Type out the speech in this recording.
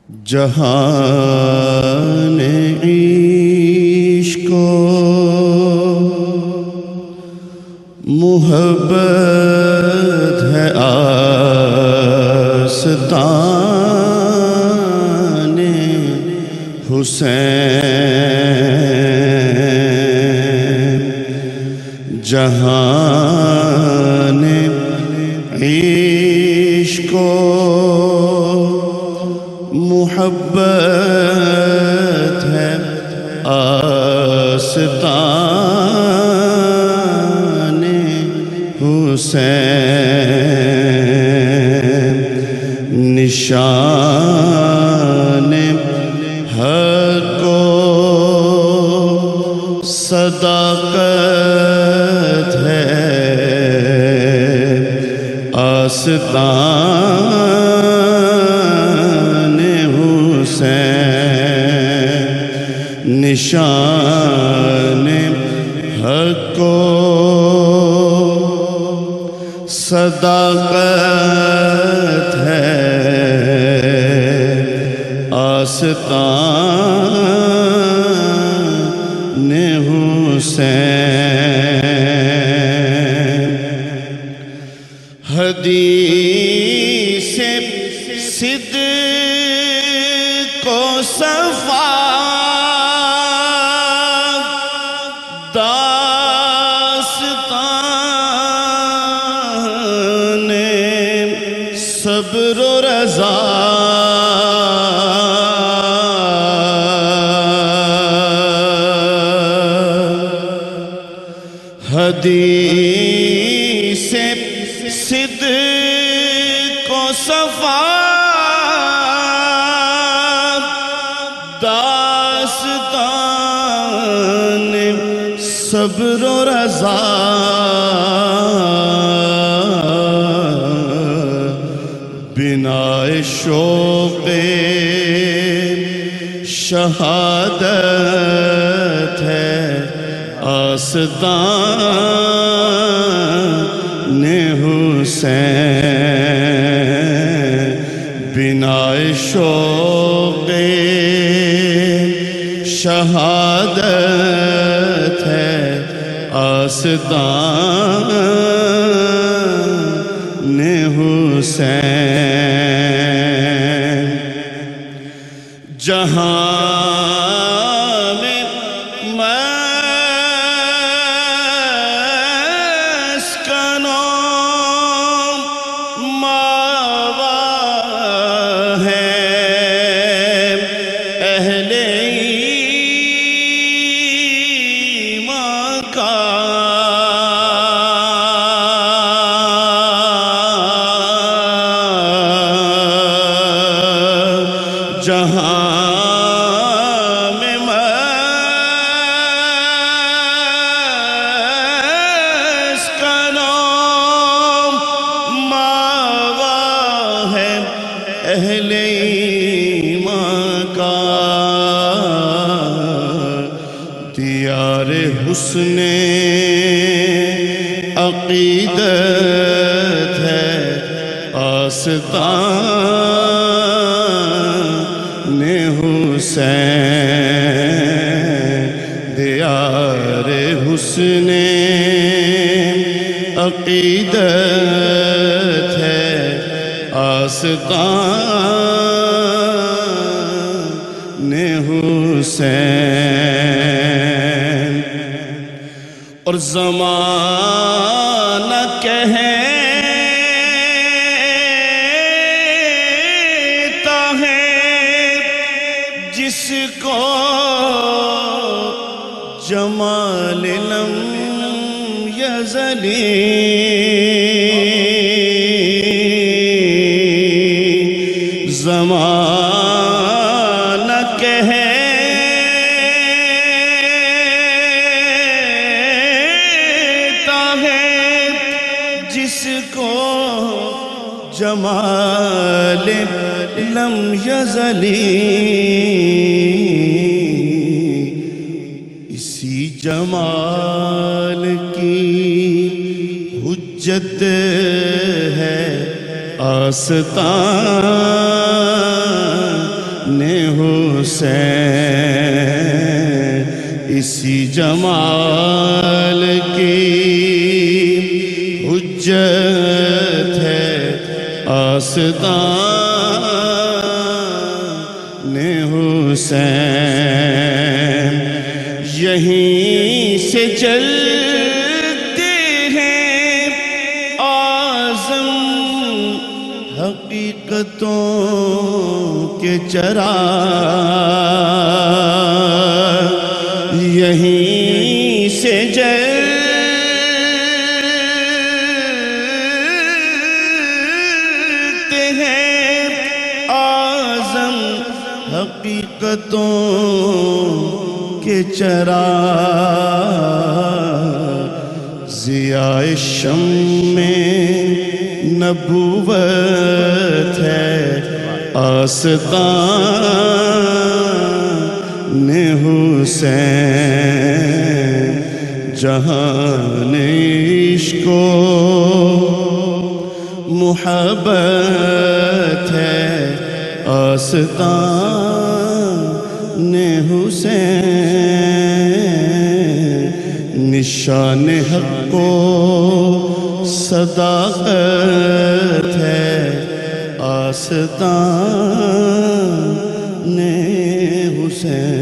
جہان عشق کو محبت ہے آستان حسین جہان عشق کو محبت ہے آستان حسین نشان حق کو صداقت ہے آستان نشان حق کو صداقت ہے آستان حسین حدیث صدق و صفا داستان صبر و رضا حدیث صدق و صفا داستان صبر و رضا بنا شوق شہادت ہے آستان حسین بنا شوق شہادت ہے آستان حسین جہاں میں مسکن و ماوا ہے اہل ایمان کا جہاں میں مسکن و ماوا ہے اہل ایمان کا دیار حسن عقیدت ہے آستان حسین دیار حسن عقیدت ہے آستان حسین اور زمانہ کہتا ہے جس کو جمال لم یزلی زمانہ کہتا ہے جس کو جمال لم یزلی اسی جمال کی حجت ہے آستان حسین اسی جمال کی حجت ہے آستان حسین یہیں سے چلتے ہیں اعظم حقیقتوں کے چراغ یہیں سے جلتے ہیں اعظم حقیقتوں کے چراغ ضیاء شمع نبوت ہے آستان حسین جہان عشق و محبت ہے آستان حسین نشان حق و صداقت ہے آستان حسین